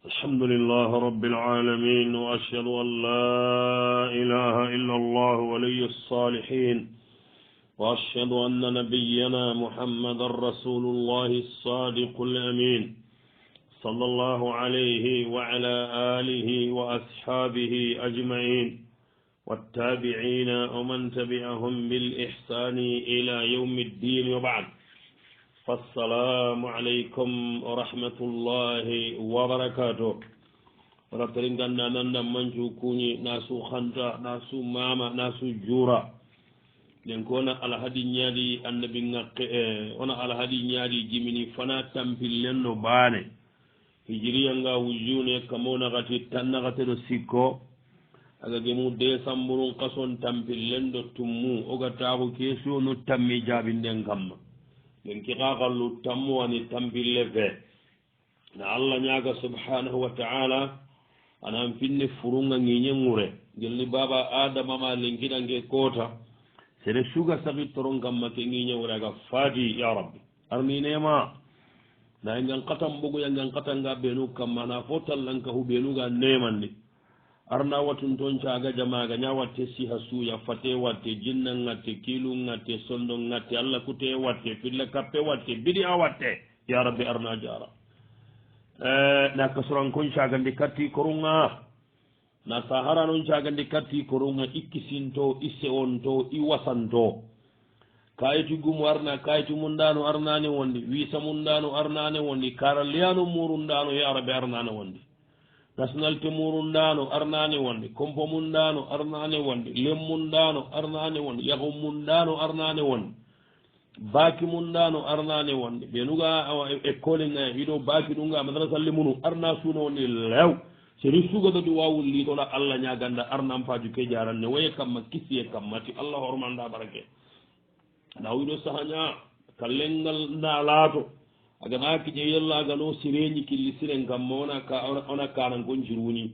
الحمد لله رب العالمين وأشهد أن لا إله إلا الله ولي الصالحين وأشهد أن نبينا محمد رسول الله الصادق الأمين صلى الله عليه وعلى آله وأصحابه أجمعين والتابعين ومن تبعهم بالإحسان إلى يوم الدين وبعد فالسلام عليكم ورحمة الله وبركاته ورحمة الله منجو كوني ناسو خنطة ناسو ماما ناسو جورا لنكونا على هذه نيادي النبي وانا على هذه نيادي جميني فنا تنبيل لنو باني هجريا nga wujune kamona gati tanna gati do sikko aga gemu desamburun kason tampil lendo tummu oga taako keso no tammi jabinden kamma len ki qaqallu tammu ani tampille fe na Allah nyaaga subhanahu wa ta'ala anam finne furunga nginye ngure gelli baba adama ma lengina nge kota sere suga sabi toron kamma ke nginye ngure ga fadi ya rabbi armine ma na ngan qatam bugu ngan qatanga benu kamma na fotal lanka hu benu ga nemanni arna watun ton caga jamaga nyawatte si hasu ya fate watte jinna ngate kilu ngate sondo ngate Allah kute watte filla kappe watte bidi awatte ya rabbi arna jara na kasran kon caga ndikati korunga na sahara non caga ndikati korunga ikkisinto isse onto iwasanto kayitu gumu arna kayitu mundano arnane wondi wisa mundano arnane wondi karaliano murundano ya rabbi arnane wondi nationalité murundano arnane wonde kompo mundano arnane wonde lem mundano arnane wonde yaho mundano arnane wonde baki mundano arnane wonde ɓenuga école nga hiɗo baki ɗunga madrasa lemunu arna suno wonde lew seri sugata ɗu wawulli toɗa Allah ñaganda arnan paju ke jaranne waye kamma kisiye kammati Allah hormanda barake aɗa wiɗo sahaña kallengal nalaato agana kiƴe yellaga no sireñi killi siren kamma ona kanan gon jiruni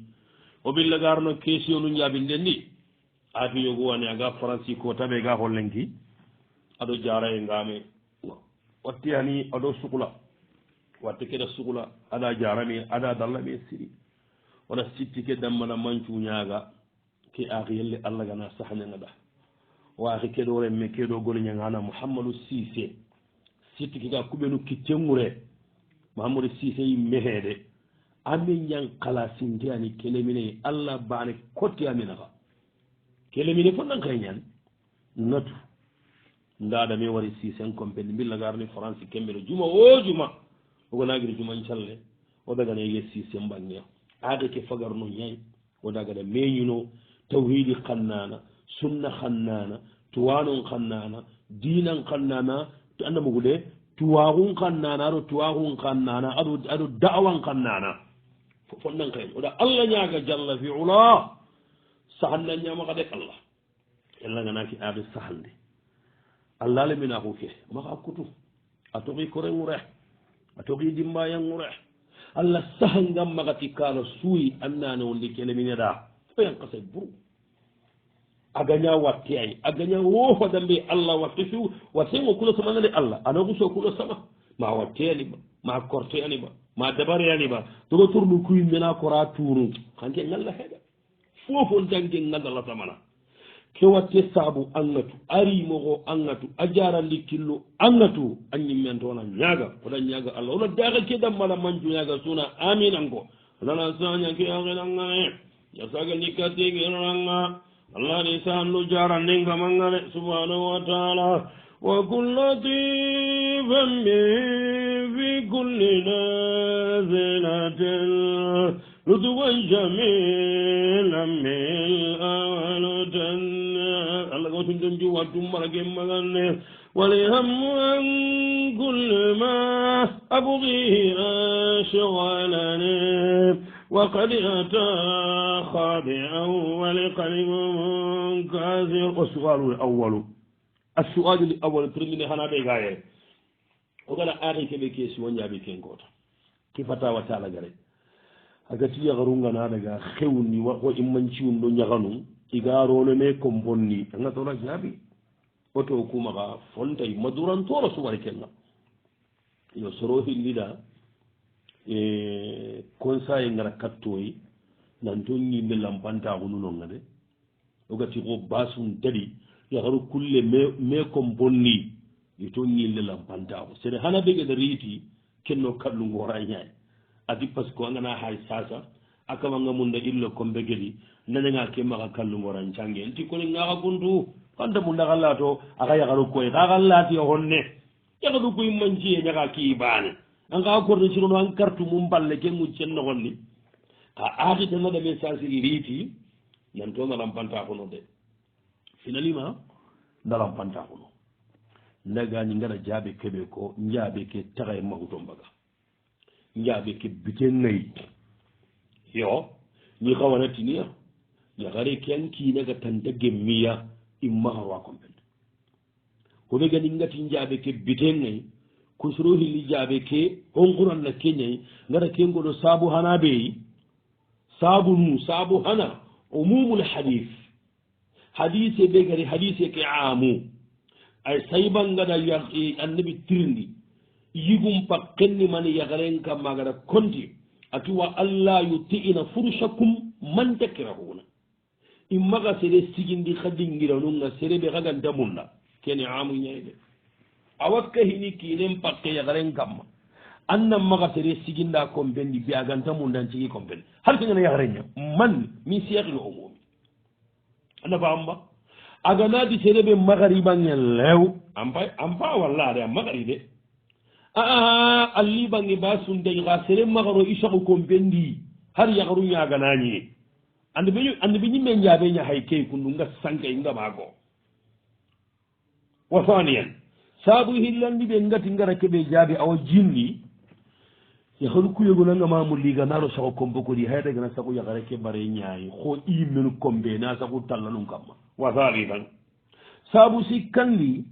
o billa garno question nu jabinden ndi ati yoguwani aga franci ko taɓe ga hollenki aɗo jara e ngame watti hani aɗo sukula watte keɗa sukula aɗa jarami aɗa dallami e siri wona sitti ke dammana mancuñaga ke aki yelle allah gana sahañagaɗa o aki keɗo remme keɗo goliñagana mouhammadou sisé sitti kika kuɓenu kittengure mahamadou sisé yi mehede amin ñang kala sinte ani kelemine allah bane kotti aminaka kelemine fo nan kay ñan natu ndaɗami wari sisen compene mbilla garni france kembere juma o juma ogonagiri juman calle o dagana ye sise mbangeya aade ke fagarno ñay o dagana meñuno tawhidi xannana sunna xannana tuwanon xannana dinan xannana anda mugude tuwaxun kannana aɗo tuwaxun kannana aɗo da'wan kannana fonnan kayen oɗa allah ñaga jalla fi ula sahanna ñamaxa de allah yalla ganaki aɓe sahande allah leminaxu ke maxa kutu a toxi korengure a toxi dimbayangure allah sahangam maxati kana suuyi annane wondi kelemineda o yankase buru a gaña watte ay a gaña wofadambe allah watte fi wattengo kulo samanade allah anaguso kulo sama ma watte aniba ma korte aniba ma dabare aniba togo tournu kuyimena kora turu kanke ngalla heeɗa fofo dangue ngallala samana ke watte saabu angatu arimogo angatu a jarandi killo angatu añimmen toona ñaaga oɗa ñaaga allah oɗa daga kedammala manju ñaaga suna amin anko nana sañake agenangane yasaga nikkategeranga Allah ni sanu jaran ninga mangale subhanahu wa ta'ala wa kullu latifan fi kulli nazilatin lutwan jamilan min awalatan Allah ko tun ju wadum marage magane waliham an kulli ma abghihi ashghalani وقد أتى خادعا ولقلب منكسر والسؤال الأول ترمين هنا بيغاية وقال آخي كبه كيسي ونجابي كين كوتا كيف تاوى تعالى غري أكتي يغرونغ نادغا خيوني وإمانشيون دو نيغانو إغارون ميكم بني أنا تولا جابي وتوكوما فونتاي مدوران تولا سواري كينا يسروه اللي دا conseil ngara kattoyi nanto ñimɓe lampantaxunu nonga de ogati ko basum tadi yakaru kulle me kom bonni ito ñille lampantaxu sede hana ɓegede riiti kenno kallungora ñaay adi parce que angana hay sasa a kamanga munda illo kombe gedi nanenga ke maxa kallungoran cange nti koni ngaxa guntu fanta munda xa laato axa yaxaru koy xaxa laati honne yaxaru koy manciye ñaxa kii baane anga korne sirono an carte mum balle ke ŋuccen noxonni xa axitana ɗame sasiri riiti nanto nalampantaxuno de finalement nalampantaxuno ndagañi ngara jaabe keɓe ko njaabe ke taxaye maxuto mbaga njaabe ke bite ŋayi yo ñi xawanatiniya yaxare ke an kiinaga tanta gemmiya immaxarwa compene ko ɓe gani ngati njaabe ke bite ŋayi ko soro hilli jaabe ke honquranna keñayi ngara ke ngoɗo saabu hana ɓeyi saabu hana umumul hadis hadise ɓe gari hadise ke amu ay saybangaɗa annabi tirndi yigum pakkenni mani yagaren kam magaɗa konti atuwa allah yuti'ina fursakum man takrahuna immaga sere sigindi hadingiranunga sereɓe haganta munda kene amu ñayde awakka hini kinen pakke yagaren kamma annan maga sere siginda kombendi biyaganta mundan cigi kombendi har kegana yagarenya man min siyakino omumi anda famba aganadi sereɓe magaribange lew ampa wallade a magari de aa allibange ba sundayi ha sere magaro isaku kombendi har yagaru ñaganañi ande ɓe ñimme jaɓeña hay key kundu nga sankay ngamago wa thaniyan saabu hillandi ɓe ngati ngara keɓe jaabi awa jinni yakaru kuyegonangama mo liga naro sago kombe kodi haydagana sago yakare ke bare ñaayi ho imenu kombe na sago talla num kamma wa thalithan saabu sikkandi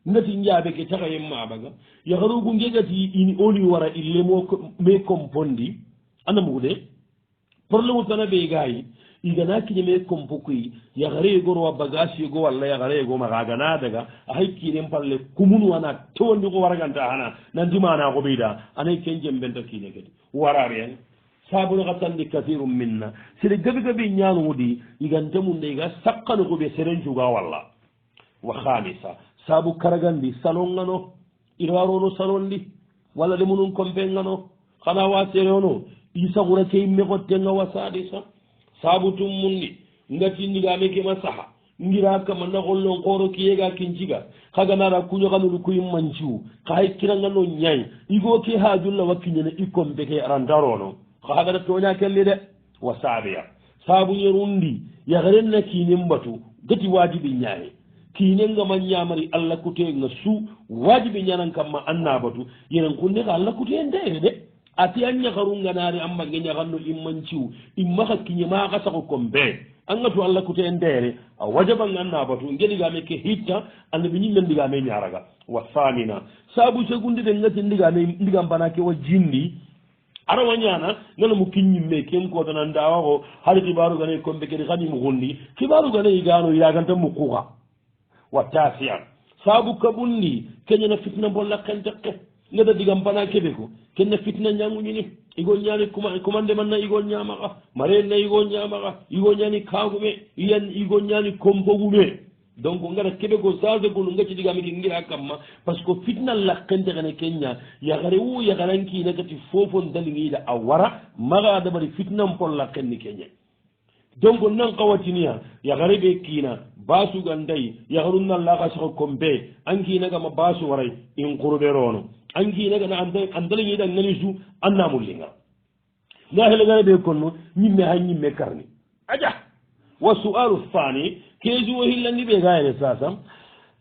ngati njaabe ke cakayen maɓaga yakarugu ngegati ini oli wara ille me compondi anamugude probléme tana ɓe gayi igana kiñeme compo koy yakareyegorowa bagage yego walla yakareyego maxagana daga ahay kinen palle kumunu ana tewondi ko waraganta hana nandimana ko ɓeyda anay ken jembenta kine kadi wararen sabunu xa tandi kathirum minna sede gabi gabi ñanudi igante munde iga sakkano koɓe seren cuga walla wa hamisa sabu karagandi salon ngano irawarono salon ndi walla de munun compe ngano xana wa sereono isagura ke imme xottenga wa sadisa saabu tum mundi ngatindigame kema saha ngira kama nagollon koro kiyega kinciga kaganara kuñoganulu kuyimmanciu kahay kirangano ñayi igo ke hajulla wakkiñene ikkombe ke arantarono kahagata toña kelli de wa saabeya saabu ñerundi yagarenna kinen batu gati wajibi ñaye kinengama ñamari allah kutenga su wajibi ñanan kamma anna batu yenen kunne ka allah kuten ndeye de ati an ñakarunganari ammange ñakanno immanciu immaka kiñemaka sako kombe angatu allah kute ndeere a wajaban anna batu ngeɗigame ke hitta annabi ñimmen ndigame ñaraga wa famina saabu segundi de ngati ndigam banake wa jindi arawa ñana ngana mo kiññimme ken kotanan dawa ko har xibaru ganayi kombe kedi xanimo hundi xibaru ganayi gano yaganta mu kuxa wa tasia saabu kaɓundi keñana fitna mbolla kentekke ngada digam bana keɓe ko kenna fitna ñanguñini igol ñani commande manna igol ñamaxa marena igol ñamaxa igol ñani kagume igol ñani kombogume donc ngara keɓe ko sage gonu ngacci digamiki ngira kamma par ce que fitna lakkente xene keña yaxare wu yaxarankina gati fofon dalingiida a wara maxa dabari fitna mpol lakkenni keña donc nan xawatiniya yaxare ɓe kiina basugandayi yaxaru nallaxa saxo compe an kiinagama basu waray in xurɓerono an kiinagana andalañiɗa ngani su annamullinga nda helegana ɓe konno ñimme ha ñimme karni aja wa sualu fani keju o hillandi ɓe gayene sasam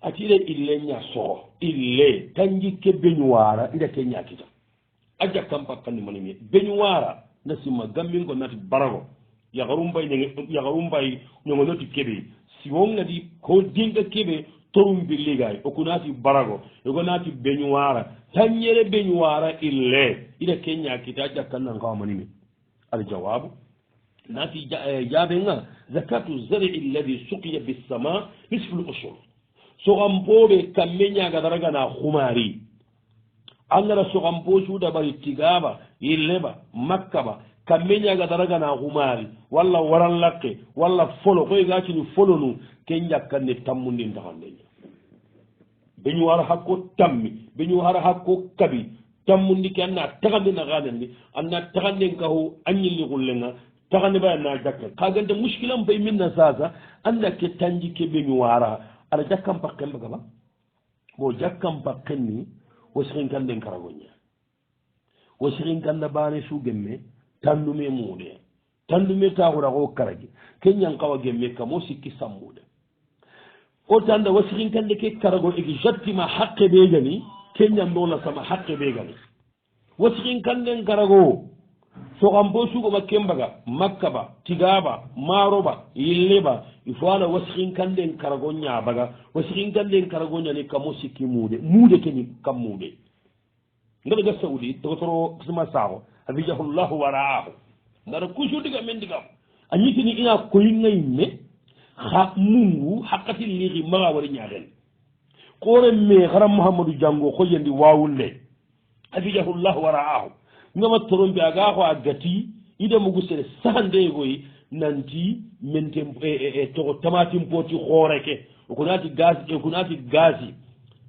atiɗa ille ña soxo ille tanjikke beñuwara ida ke ñakita a jakkam pakkandi manimi beñuwara na simma gambin ko nati barago yakarumbay ñogo noti keɓe siwongadi ko dinka keɓe torum billigay oku nati barago yogo nati beñuwara tañere beñuwara ille ida ke ñakita a jakkannan kawamanimi aljawabu nati jaabenga zakatu zari alladi suqiya bissama nisfu lusul soxampoɓe kamme ñagadaragana xumari angara soxampo suɗaɓari tigaba yilleba makkaba kammenya ga daraga na humari walla waran lakke walla folo koy ga ci ni folo nu ken jakkan ne tammundi ndahande beñu wara hakko tammi beñu wara hakko kabi tammundi ke anna tagandi na gadendi anna taganden kahu anyilli gullenga tagandi ba na jakka kagante mushkilam bay minna sasa anna ke tanji ke beñu wara ala jakkam pakken baga ba bo jakkam pakken ni wasirin kanden karagonya wasirin kanda bane su gemme tandume mude tandume taxura xo karagi ke ñankawa gemme kamo sikki sammude o tanda wasirin kande ke karago exactement haqqe ɓe gani ke ñandona sama haqqe ɓe gani wasirin kanden karago soxan bo sugoma kembaga makkaba tigaba maroba yilleba il faut ala wasirin kanden karago ñabaga wasirin kanden karago ñani kamo sikki mude mude keni kam mude ndaɗa ga saudi doctoro sima saxo habijahullahu waraahu ngara toujours diga men digam a ñitini ina koyingayi me xa mungu hakkati liixi maxa wari ñaaxen koore me xara mouhamadou diango xoyendi wawunde habijahullahu waraahu ngama torompe aga xo a gati ida mugu sere saxandeegoy nanti mente toxo tamatim poti xooreke okunati gasi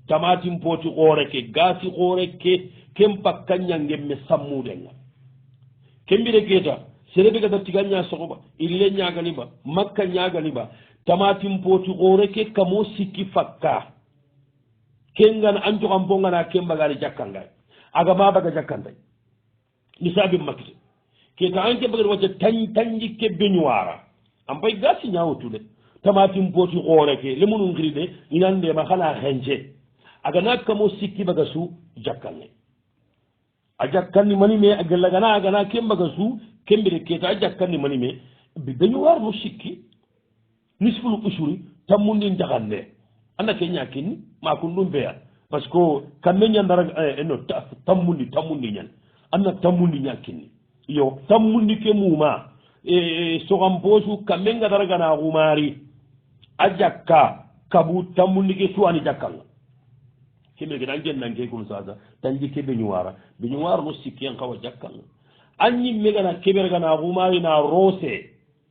tamatim poti xooreke gasi xooreke kem pakka ñangemme sammudenga kembire keta serebe gata tigaña sogoba ille ñaganiba makka ñaganiba tamatim poti xooreke kamo sikki fakka kengana an coxan pongana kembagani jakkangay aga mabaga jakkanday nisabi makkite keta an kembagani wacce tanji ke beñuwara an pay gasi ñawotude tamatim poti xooreke lemunu ngiri de inandema xana xence aga na kamo sikki baga su jakkangay a jakkanni mani me a gellagana agana kembaga su kembire keta a jakkanni mani me dañu war no sikki nisfulu usuri tammundi jaxande anda ke ñakinni makun ɗum beya par ce que kamme ñandara no tammundi ñan anna tammundi ñakinni yo tammundi ke muma soxan posu kamme ngadaragana xumari a jakka kabu tammundi ke suwani jakkanga kembe ke dan jennanke kum sasa tanji ke beñuwara no sikki en kawa jakkanga anñi megana keɓergana xumari na roose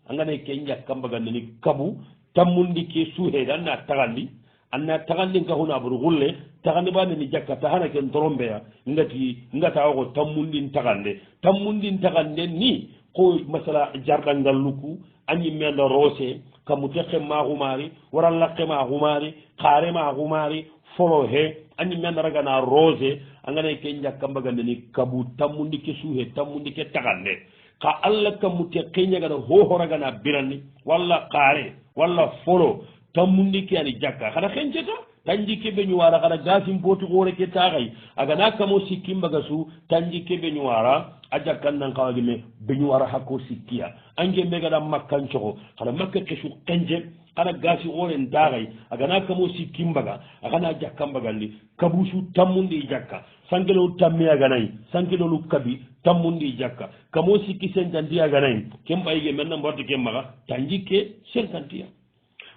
angana ke jakkambagandini kabu tammundi ke suhede anna tagandi kahuna buru xulle tagandi baneni jakka tahana ken torombeya ngata oxo tammundin taganden ni ko masala jardangalluku anñi menda roose kamu tekke ma xumari wara lakke ma xumari xare ma xumari folo he anni men ragana rose angana ke jakkambagandeni kabu tammundi ke suhe tammundi ke tagalle ka allah kamu te keñagana hohoragana birani walla qaare walla folo tammundi ke ani jakka xana xenceta tanji ke beñuwara xana gasim poti xoore ke taxay agana kamo sikkimbaga su tanji ke beñuwara a jakkan nan xawagime beñuwara hakko sikkiya ange megada makkan coxo xana makka kesu xence xana gasi xoren taxay agana kamo sikkimbaga axana jakkambagandi kabusu tammundi jakka sankelolu tamme aganayi sankelolu kabi tammundi jakka kamo sikki sentanti aganayi ken ɓayige maintenant mborte ke maxa tanji ke cinquantiya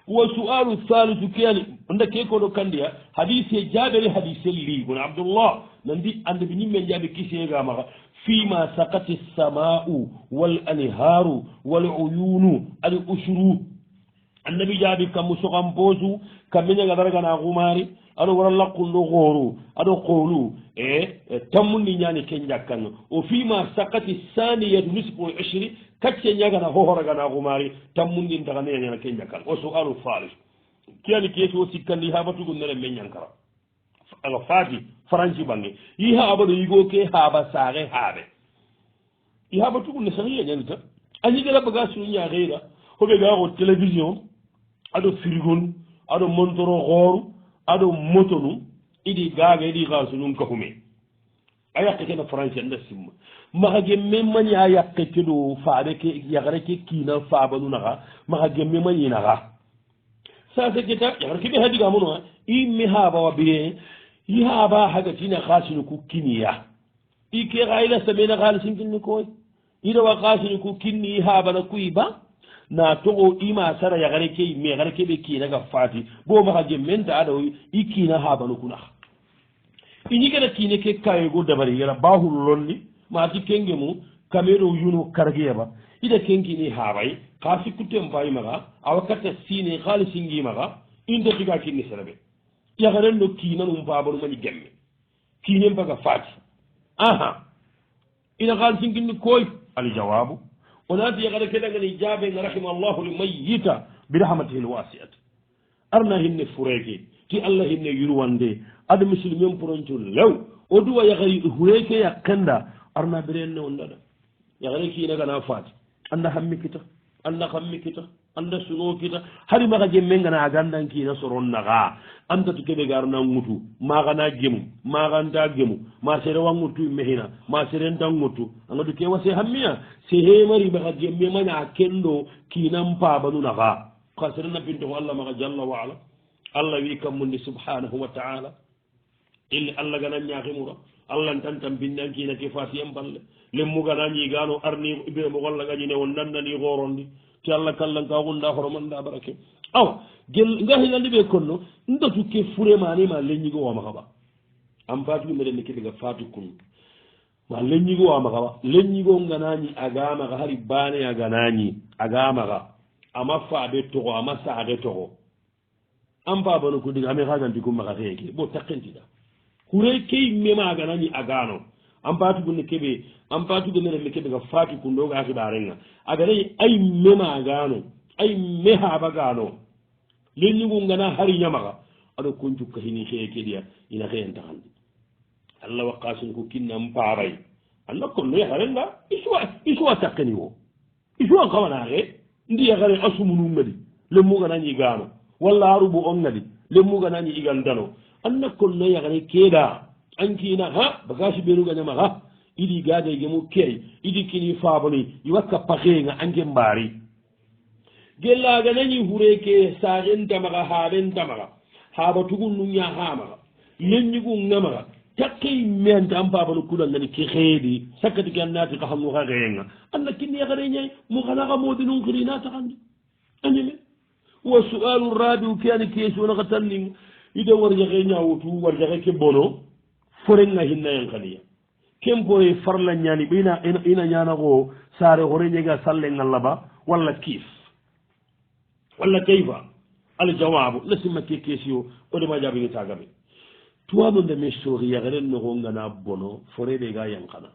wa sualu thalithu kiyani onda ke koɗo kandiya hadise jaɓere hadise li gono abdoullah nandi andeɓe ñimmen jaɓe kisega maxa fima sakati lsamau wal anharu wal uyunu al usru annabi jaabi kammu sokan poosu kamɓe ñagadaragana xumari aɗo wara lakkundo xooru aɗo qoolu tammundi ñani ken jakkan o fima sakati saniyatu nispo ishri kacce ñagana hohoragana xumari tammundin taxaneyañana ken jakkan o sualu falis kiyani keesi o sikkandi habatugu nere me ñankara aga faati franci bange yi haɓaɗo yigo ke haaba saaxe haaɓe i habatugu ne sax yeñanita a ñigala baga sunu ñaxeera hoɓe ga xo télévision aɗo frigon aɗo montoro xooru aɗo motonu iɗi gaaga iɗi xaasunum kahume a yaqe kena français nda simma maxa gemme mañi a yaqe ke ɗo faaɓe ke yaxare ke kiina faabanu naxa maxa gemme mañi naxa sase keta yaxare ke ɓe hadigamunoa i me haɓawa bire i haɓa hagatina xaasinu ku kiniya i ke xa ila samena xaalisin kinni koy iɗawa xaasinu ku kinni i haɓana kuy ba na togo ima sara yaxare ke me yaxare ke ɓe kiinaga faati bo maxa gemmenta aɗa i kiina haɓanu kunaxa i ñigana kiine ke kayego dabari yara bahul lonni maati kengemu kameɗo yuno kargiyaba ida kenkini haɓay ka sikkuten mbayi maga awa katta sine haali singi maga inte tiga kinni seraɓe yakaren no kiinanum babanu mañi gemme kiinen baga faati aha ina haali singinni koy ali jawabu onati yakara keɗangani jaabenga rahimallahu limayyita birahmatihi lwasiat arna hinne fureke ti allah hinne yurwande ada musilmen poronco lew o duwa yakari hureke yakkenda arna birenne on ɗaɗa yakare kiinagana faati anda hammikita anda hammikita anda sunokita hari maga jemme ngana agandan kiina soron naga andatu keɓe garna ŋutu magana gemu maganta gemu ma sere wa ŋuttu mehina ma serenta ŋuttu angadu ke wase hammiya se hemari maga jemme maña kendo kiinan pabanu naga ka serena pintogo allah maga jalla wa ala allah wi kammundi subhanahu wa taala illi allah gana ñakimura allah tantan binnan kiina ke fasiyen balle lemmugana ñigano arni ɓe mo golla gañine on nandani horondi ti allah kallanka gunda horomanda barake awa gel ngahilandi ɓe konno ndatu ke furemanima leññigo wama kaɓa an fatuɓe meɗen ne keɓega fatu kun ma leññigo wama kaɓa leññigo ganañi agamaga hari bane a ganañi agamaga ama faɓe togo ama saade togo an pabano ko diga ame haganti kummaga heeke bo takkentiɗa hure key mema ganañi agano an patugunne keɓe an patugo menen ne keɓe ga fatu kundoga hiɓarenga aganayi ay mema gano ay mehaba gano lenñigu gana hari ñamaga aɗo kon cukka hini hee keɗiya ina heen tahandi allah wakkasin ko kinnan paabay allah konno yaharenga isuwa takkani o isuwa kawanake ndi yahare asumunu ngadi lemmuganañi gano walla arubu on ngadi lemmuganañi igan dano allah konno yahare keeɗa ankina ha bagage ɓenuga ñama ha iɗi gaade gemu keey iɗi kini faabani iwakka paxeenga anke mbaari gellaga nañi hureke saxen tamaxa haɓen tamaxa haɓa tugun nu ñaxamaxa leñigu ngamaxa takkey meanta an pabano kudangani ke xeedi sakkati ke an naati xa xanu xa xeenga anna kinne yaxare ñay mu xanaxa moodinun xiri na taxandi a ñeme wa sualu rabiu ke ani question naxa tanning ida warjaxe ñawutu warjaxe ke bono forenga hinnayen xaniya ken boye farla ñani ɓe ina ñanaxo saare xore ñega sallenga laba walla kiif walla kayfa aljawabu lasimma ke question o dema jaɓingi tagame tuwano ndeme sooxi yaxeren noxo ngana bono foreɓe ga yanxana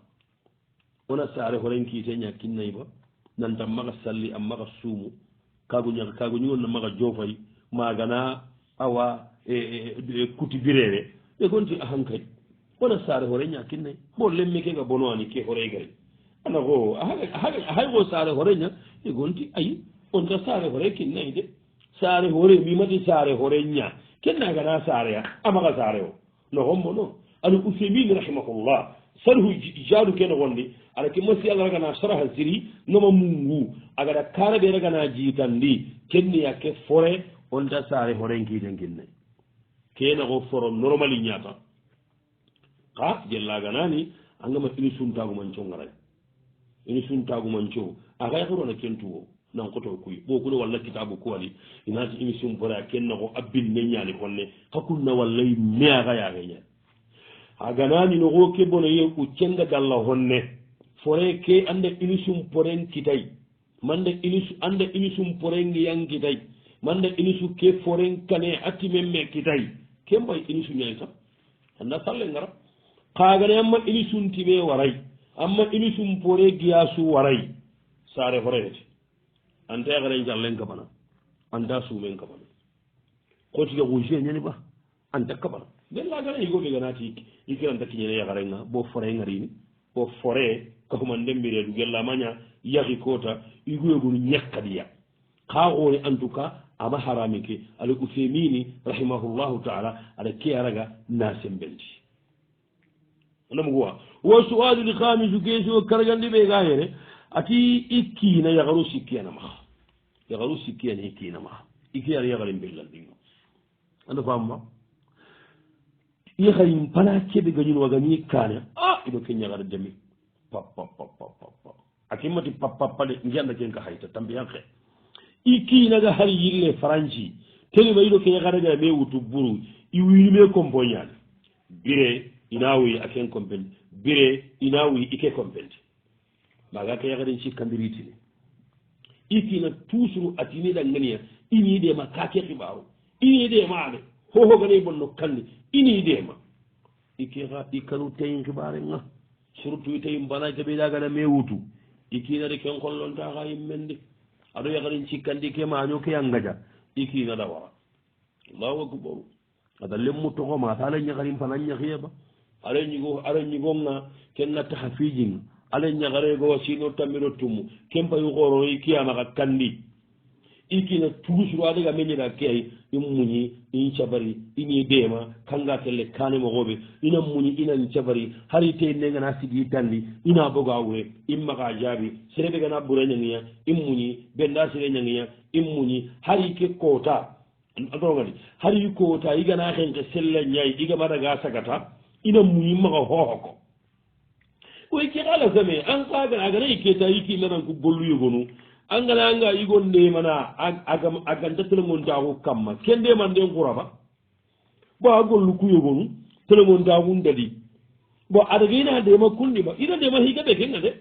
wona saare xoren kiite ñakkinnayba nanta maxa salli a maxa suumu kagu ñigon na maxa jofay magana awa kuti birere ɓe gonti ahankay wona saare hore ñakkinnay bo lemme kega bono ani ke hore gari ana ko hay ko saare hore ña e gonti ayi onta saare hore kinnay de saare hore mimati saare hore ña kennagana saare a amaga saare o no hombo no aɗa usemin rahimahullah sarhu jaadu kene gondi aɗa ke masi allah ragana saraha siri noma mungu agaɗa karaɓe ragana jiitandi kenniya ke fore onta saare horen kiiten kinnay kena ko foro normali ñata ha jellaganani angama ini suntagumanco ngaray ini suntagumanco akay xurona kentuwo nankoto kuy ɓokuno walla kitabu kuwali inati émission bora a kennaxo a binne ñani konne xa kunna wallay meaxa yaxe ñani a ganani noxo ke bono ye u cenga dalla honne fore ke anda émission poren kitay manda anda émission poren yang kitay manda émission ke foren kane atti memme kitay ke mbay émission ñay sax anda salle ngara xagane amma émission tiɓe waray amma émission pore giyasu waray sare horeyete anta yaxaren jallen kabana anta sumen kabana xotiga xuge ñani ba anta kabana den lagana yigo ɓeganati ikiranta kiñene yaxarenga bo fore ngarini bo fore kahuman ndembiredu gellamaña yaxi kota iguyegunu ñakkadiya xa xooni en tout cas ama harami ke ala usemini rahimahullahu taala aɗa ke araga na sembelti anamuguwa wa sualu li xamisu question karagandi ɓe ga yere ati ikkina yaxaru sikkiyana maxa yaxaru sikkiyana ikkina maxa ikkiyana yaxarin mbellandinga anda famma yaxarin pana keɓe gañun wagañi kane a iɗo ke ñaxara demi papapapapapa a kimmati papapa de ngianda ken ka xayta tambiyan xe ikkinaga har yille franci telima iɗo ke yaxaraga me wutu buru i winime compoñani bire ina wuyi a ken compende bire ina wuyi ike compende maga ke yagarin cikkandiritini ikina toujours atini ɗangania ini dema kake xibaru ini dema de hohogane bonno kandi ini dema ikira ikanu tayin xibarenga surtout tayin bana keɓe dagana me wutu ikinade ken kollontaxa yimmendi aɗo yagarin cikkandi ke maño ke yangaja ikinada wara allahu akbaru ada lemmu toxoma ta ala ñagarin fana ñaxiyeba ara ñigonga ken natta xa fijinga ala ñagarego wa sino tamiro tumu ken payu xoro i kiyamaxa kandi ikina toujours adega meñeda ke ay in muñi in cabari ini dema kanga telle kane moxoɓe ina muñi inan cabari hari te nengana sigi tandi ina boga wure in maxa jaabi serebe gana ɓura ñangiya in muñi benda sire ñangiya in muñi hari ke koota adorogadi hari koota igana xenke selle ñayi igamadaga sagata ina muñi maxa xooxoko koy ke xala same an xagana agana iketa yikimenan ko gollu yogonu angana anga yigon ndemana a ganta telegontaxu kamma ken ndeman den xuraba bo a gollu ku yogonu telegontaxu ndadi bo adaga ina ndema kundima ina ndema xiga ɓe kenga de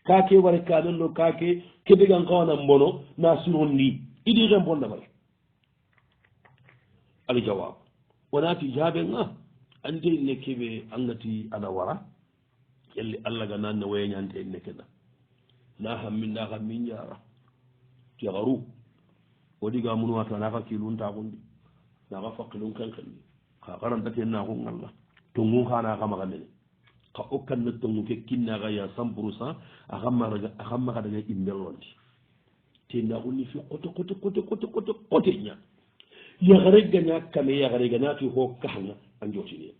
kake ware kanenno kake keɓegan xawana mbono na suron ndi idi xen ponna fay ali jawab wonati jaɓenga ante ne keɓe angati ana wara yalli allah ga nanne wayeñante en nekena na hamminda kam min jara tiyaxaru wodiga mun wata naka kiluntaxundi naxa faqilun kenkenni xa xarantaten naxun allah tongun xana xamaxa mene xa o kanna tongu ke kinnaxa ya 100% axa maxa daga imbellondi te naxunni fi qote ña yaxare gaña kame yaxare ganati xo kaxanga a njotine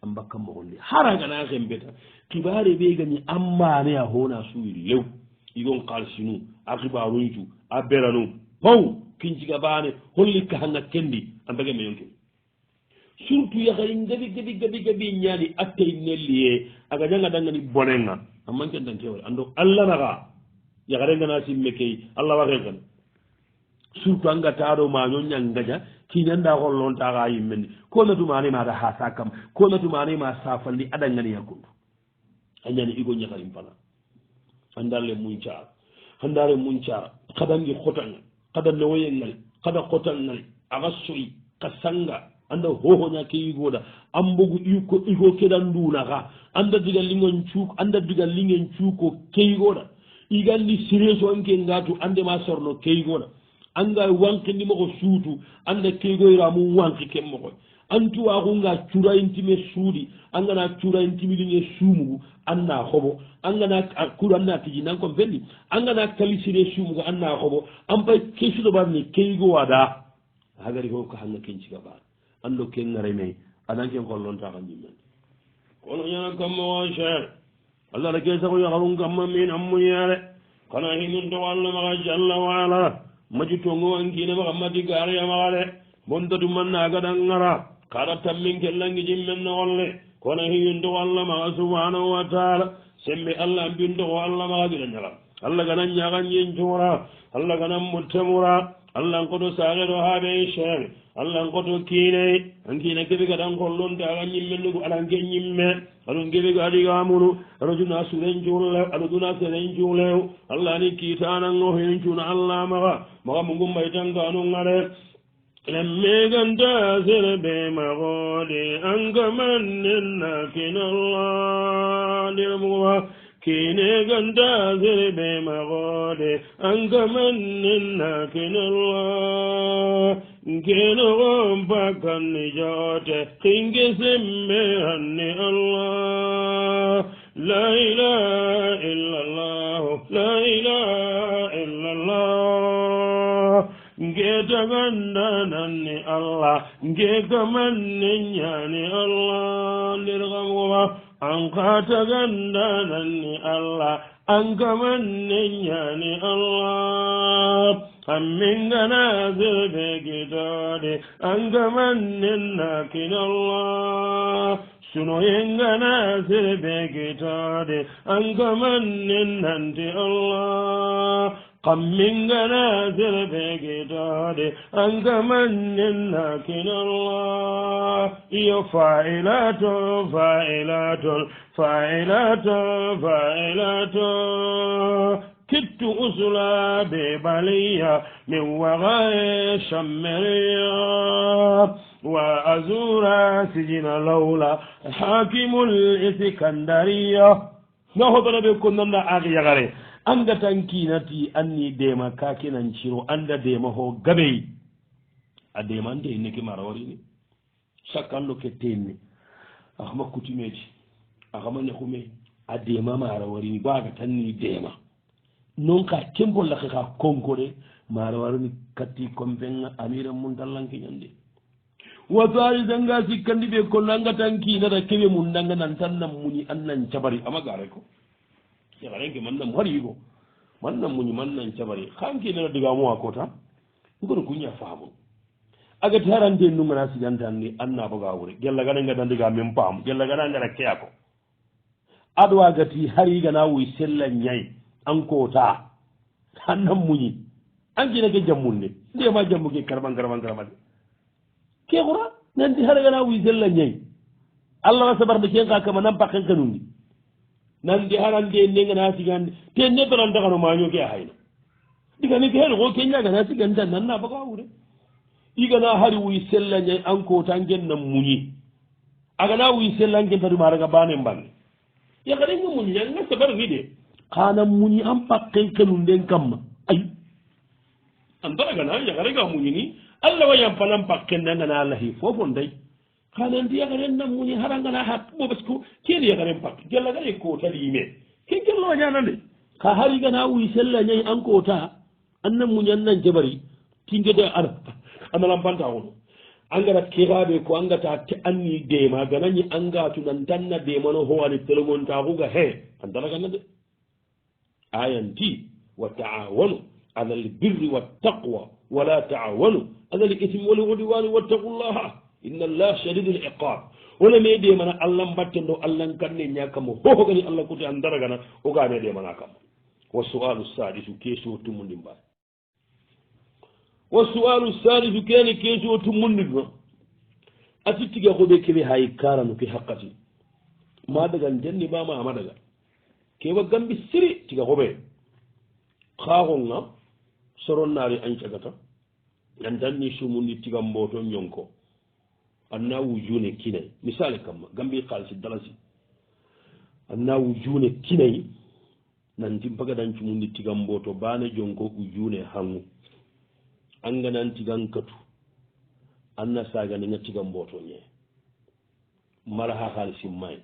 a mbakka moxonde haragana xembeta xibare ɓe gañi a mbane a hona suwi lew igon xalsinu a xibaruncu a beranu pow kinciga bane holli kaxanga kendi a mbege meyonke surtout yaxari gabi ñani a tey nelliye a gañanga dangani bonenga a mankendankewale ando allah naxa yaxare ngana simme key allah waxe xen surtout anga taɗo maño ñangaja kinanda xollontaxa yimmendi ko natumane mata ha sa kam ko natumane ma safalli aɗangani yakkundu a ñani igo ñakarim fana andale muncara xadangi xotanga xada newoyengali xada xotangali axa soyi xa sanga anda hohoña ke yigoda an bogu igo kedan ndunaxa anda diga lingen cuuko ke yigoda igandi sireso anke ngatu andema sorno ke yigoda anga wankindi moxo suutu anda keygoyramu wanki ken moxoy antuwaxunga curayintime suudi angana curayintimilinge suumugu anna xoɓo angana kur anna tiji nan comme fendi angana kalisire suumugu anna xoɓo an pay ke suɗoɓarni keygowada hagari ko hanga kenciga baan ando ken ngareme anan ken xollontaxa ñimmen kono ñana kammoxo cher allah ra ke sago yaxarun kamma min an muñere xana hinun to wallamaxa jalla wala majutongo ankine maxa mati gariyamaxa de bontatu manna gadan ngara kada tammin kellangi jimmen nogolle kono hiyuntogo allah maxa subhanahu wa taala sembe allah an bintogo allah maxa gida ñaga allah ganan ñagan yencura allah ganan muttemura allah n koto saxeɗo haɓe cher allah n koto kiine an kiina keɓe gadan kollonte aga ñimmennugu aɗanke ñimme aɗum keɓe ga aɗigamunu aɗo duna suren curlew aɗo duna seren curlew allah ni kiitanango hencuna allah maxa mugumɓay tankanungare lemmeganta serbe maxode angamannenna kinallah ndirmuguma kine ganta serbe maxode angamannenna kinallah nkenoxon pakkanni jote xinge semme hanni allah la ilaha illallah la ilaha illallah ngetaganndananni allah ngekamanne ñani allah ndirxamgoma an kataganndananni allah ankamanne ñani allah ammingana serbe kitode ankamanne kinallah sunoyengana serbe kitode ankamanne nanti allah kam mingana zerbegitade angamanninna kinallah yo fa'ilatun fa'ilatun fa'ilatun fa'ilatun كدت أسلا ببلية من وغاية شمرية وأزور سجن لولا حاكم الإسكندرية نهضر بكم نمنا آغي يغري أنت تنكينتي أني ديما كاكينا نشيرو أنت ديما هو غبي أديما أنت إنك ماروريني شكال لك تيني أخما كتميجي أخما نخمي أديما ماروريني باغا تني ديما non ka tempo la ka konkore mara warni katti kombenga amira mun dallanki nyande wa tari danga sikandi be ko langa tanki na da kebe mun danga nan tannan muni annan cabari ama gare ko ya gare ke mannan hari go mannan muni mannan cabari kanki na diga mu akota ngoro kunya faamu aga tarande nunga na siganta ni anna baga wure gella gana nga dan diga mem pam gella gana nga rakke ko adwa gati hari gana wi sella nyai ankota hannan muñi ankina ke jammunne ndema jammu ke karban ke xura nanti haragana wisella ñayi allah wa sabarde ken ka kama nan pakken kanundi nandi harande ndengana sigande te neberantaxano maño ke a hayna digani ke hen xo ke ñagana siganta nanna baga wure igana hari wisella ñayi ankota ngen na muñi agana wisella ngen taduma araga bane mbanne yakarenga muñi ñanga sabar ni de kana muñi an pakken kanunden kamma ay antaragana yagarega muñi ni allah wa yampanan pakken nangana allahi fofon day kana ndi yagaren nan muñi harangana ha bo parce que keni yagaren pakke gellagare kotali yime ke gello ñanande ka harigana wuy sella ñayi an kota annan muñi an nan jabari tingede ana lampanta wono angara kiraɓe ko angata te anni dema ganañi angatu nan tanna demano howani telemontaxuga he antaragana de آيانتي وتعاونوا على البر والتقوى ولا تعاونوا على الإثم والعدوان واتقوا الله إن الله شديد العقاب ولا ميدي من الله باتندو الله كان نياكم هو غني الله كنت اندرغنا وغاني دي مناكم والسؤال السادس كيسو تمندين با والسؤال السادس كان كيسو تمندين اتيتيغا خوبي كبي هاي كارانو في حقتي ما دغان جني با ما دغا kewa gambi siri tiga hoɓe xaaxonga soronnaari an cagata an danni sumundi tiga mboto ñonko anna wujune kinay misale kamma gambi xaalisi dalasi anna wujune kinay nanti mpagadan cumundi tiga mboto bane jonko ujune hangu anganan tigan katu anna saganenga tiga mboto ñe mara ha xaalisi may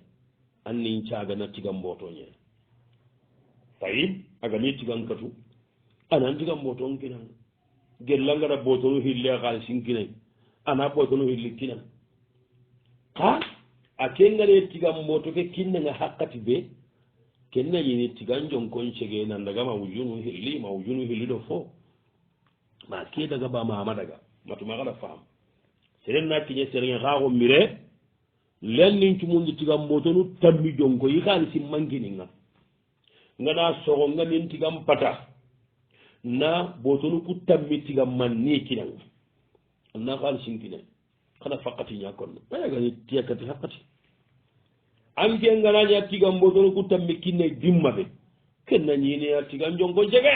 annin cagana tiga mboto ñe tayib agani tigan katu anan tigan boton kinan gellangara botonu hille xaalisin kinay ana botonu hilli kinan ka a kengane tigan boto ke kinnanga hakkati be kenna yini tigan jonkon cege nan daga ma wujunu hilli do fo ma ke daga ba mama daga matuma xala faam seren na kiñe serenge xaaxo mire len nin cumundi tigan botonu tammi jonko yi xaalisin mankininga ngana sogo ngamin tigam pata na botonu ku tammi tigam man ni kinan na xal sinkine xana faqati nya kon baya ga tiyakati faqati ange ngana nya tigam botonu ku tammi kinne dimmabe kenna ni ne tigam jongo jege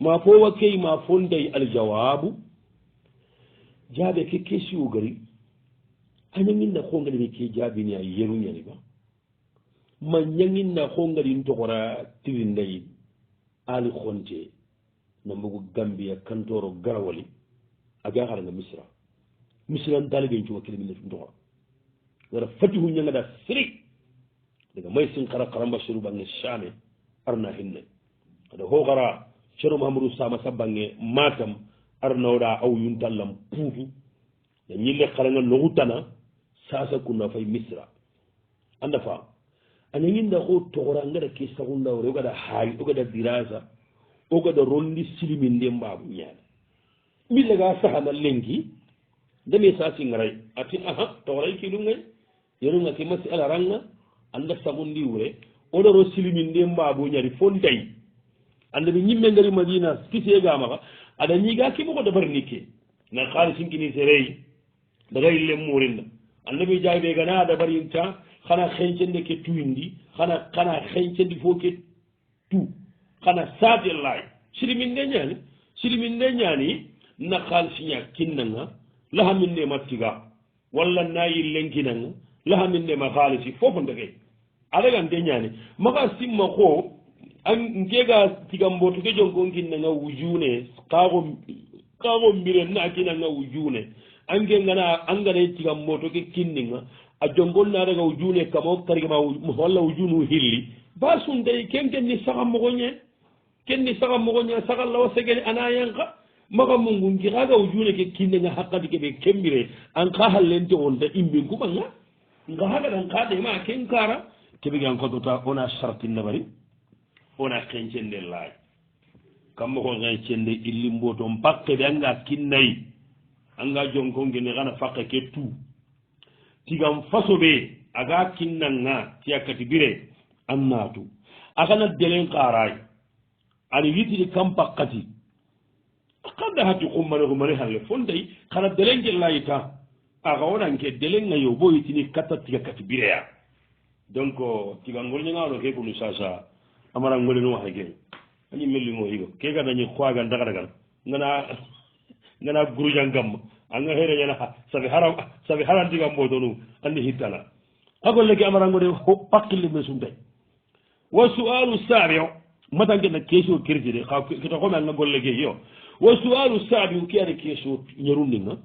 ma fo wakay ma fondey al jawabu jabe ke kesiu gari anya minna ko ngani ke jabi ni yeru nyani ba ma ñanginna xongari ntoxora tirindayi ali xonte na mbogu gambia kantoro garawali aga xaranga misra ntaligen cuma kilimine ntoxora wara fatihu ñangada siri daga may sin xara xaramba seru bange chame arna hinne ada ho xara ceru mahamadou sama sa bange matam arnawɗa aw yuntallam puutu na ñille xaranga noxutana sasa kunna fay misra anda fa ana yinda ko togora ngada ke sagunda wore ogada hayi ogada dirasa ogada rondi silimin de mbabu nyaade mi laga sahana lenki demi sasi ngaray ati aha togora ki dum ngay yero ngaki masi ala ranga anda sagundi wure odo ro silimin de mbabu nyaari fontay annabi ñimme ngari madina kise gamaxa aɗa ñiga kimoxo dabar nikke na xaalisinkini serey daga yille murinda annabi jaabe gana dabarinta xana xencende ke tuyindi xana xencendi fo ke tu xana saate laay silimin de ñaani na xaalisiña kinnanga lahamin ndema tiga walla na yillenkinanga lahamin ndema xaalisi fofo ndegey aɗagante ñaani maxa simma xo nkega tigamboto ke jonko kinnanga wujune kaxo mbiren na kinanga wujune ange ngana angana tigamboto ke kinninga a jongol nadaga wujune kamo karigama walla wujunu hilli ba sunday kenni saxa moxoñe saxa lawa segene ana yanka maxa mungu nki xaga wujune ke kinnenga hakkati keɓe kembire an xa hallente onta imbin kuɓanga nga xagadan xa ɗema ken kara keɓege an kotota ona sartinna bari ona kencende laaj kamma ko kencende illi mboto pakke ɓe anga kinnayi anga jonkongene xana fakke ke tu tigam faso ɓe aga kinnanga tiyakkati bire an naatu axana delen xaarayi ani yitidi kam pakkati xanda hati xummane halle fontayi xana delen ke layita axa wonanke delenga yo bo yitini katta tigakkati bireya donc tigangol ñangano ke kunu sasa amara ngolenu waxa gen ani mellingo higo ke ga dañi xoaga ndagadagal ngana gurujan gamma anga here ñana sabi harantigam mbotonu andi hittana agol leke amara ngode pakkille me suntay wa sualu sabio matangena question kirtide xa kita xome anga golle ke yo wa sualu sabio ke ani question ñerundinga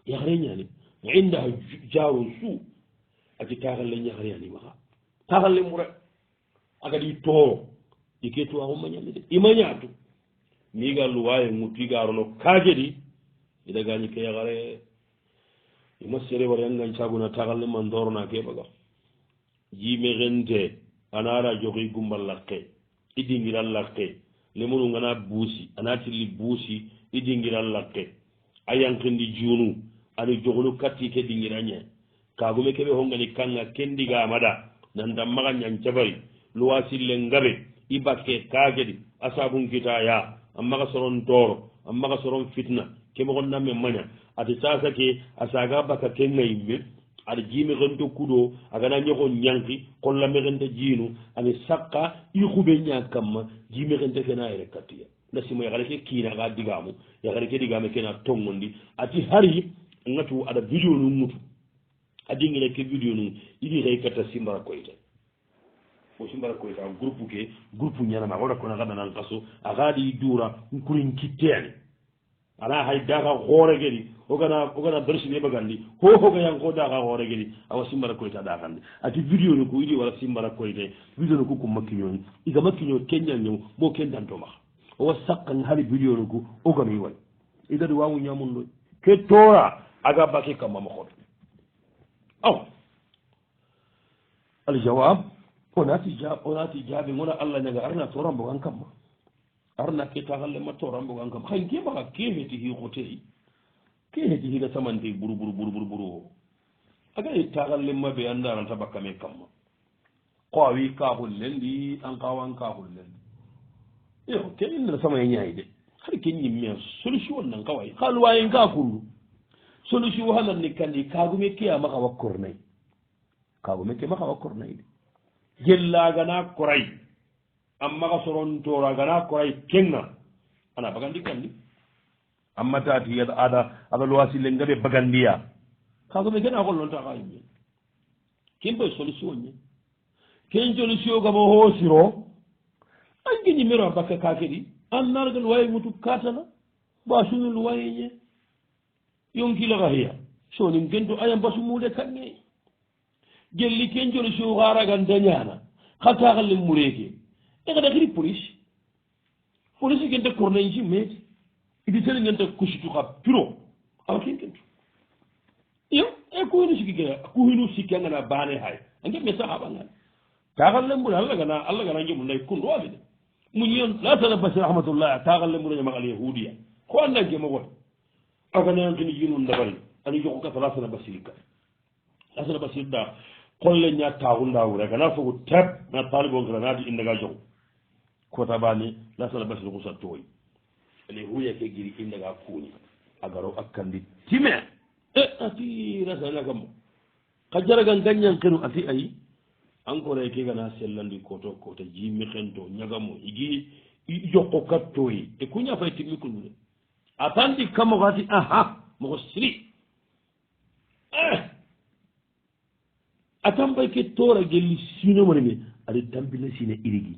yaxare ñani inda jaro su ati taxalle ñaxareyani maxa taxalle mu rek agadi tooro ike to axo mañani de imañatu miga luwaye mutigarono kajedi ida gañi ke yaxare ima sere wari angan caguna taxalle man dorona ke baga jime xente anara joxi gumbal laqe i dingiran laqe lemunu ngana buusi ana tilli buusi i dingiran laqe a yanqindi junu ani joxunu katti ke dingirañe kagume keɓe hongani kanga kendigamada nanda maxa ñancabari luwa sille ngabe i bakke kagedi a sabunkitaya a maxa soron tooro a maxa soron fitna ke moxon namme maña ati sasa ke a saga bakka ke ngayimme aɗa jimexento kuɗo agana ñoxo ñanki qollamexente jiinu ani sakka i xuɓe ña kamma jimexente kena yere kattiya nda simo yaxare ke kiinaxa digamu yaxare ke digame kena tongondi ati hari ngatu aɗa video nu mutu a dingine ke video nu iɗi xey katta simbara koyta o simbara koyta groupe ñanama oɗa kona xadanan qaso a xaɗi dura nkurin kitteani ana hay daxa xooregedi ogana bersine bagandi hohoga yang ko daxa xooregedi awa simbara koyta ɗaxandi ati video nu ku iɗi wala simbara koyte video nu ku ku makkiñoni iga makkiño keññalñew bo ken dantomaxa owa sakkan hari video nu ku ogami way idadi wawu ñamunɗoy ke tora aga baki kamma moxoɗo aw aljawab onati jaabi ngona allah ñaga arna torambogan kamma arna ke taxallema torambogan kam xayn ke maxa ke heti xixoteyi ke heti xiga samante buru o aga ye taxallema ɓe a ndaranta bakkame kamma ko awi kaxul len ndi an qawan kaxul len iyo ke innena samaye ñayi de xar ke ñimmea solution nan kaway xa luwayen ka kundu solution hananni kandi kagume ke a maxa wa kornay kagume ke maxa wa kornay de jellagana koray an maxa soron toragana koray kenga ana bagandi kandi amma tati ada lowasille ngaɓe bagandiya kagume kena xollonta xa yimme ken boy solution ñe ken solution gamo hoosiro an ge ñimmero a bakka kakeɗi an narga luwaye mutu katana ba sunu luwaye ñe yonkilaxa hiya sonin gento aya mbasumude kange gelli ken joli su xaragan dañana xa taxalle mureke e xada xiri police gente corneyi si mete idi sene ngenta kusitu xa piro awa ken kentu iyo e kuhinu sikki kene kuhinu sikki angana bane hay ange me saxaɓangan taxalle mbure allah gana ngemunday kun wagide muñion la tana basi rahmatullah taxalle mbure ñamaxal yahudiya ko andanke moxoy aganayankini jinu ndabari ani joxu kata lasana basirika lasana basirda qolle ña taxu ndawure agana fogu teb na talibonkira naadi indaga joxu kota bani la sala basir ko sa toy ele huya ke giri inda ga kuni agaro akkandi time ati rasana kam kajara gan ganyan kenu ati ayi encore ke gana sellandi koto kota jimi khento nyagamo igi yokko kattoyi e kunya fay timmi kullu atandi kamo gati aha mo siri atambay ke tora gelli sino mo ne ali tambila sine irigi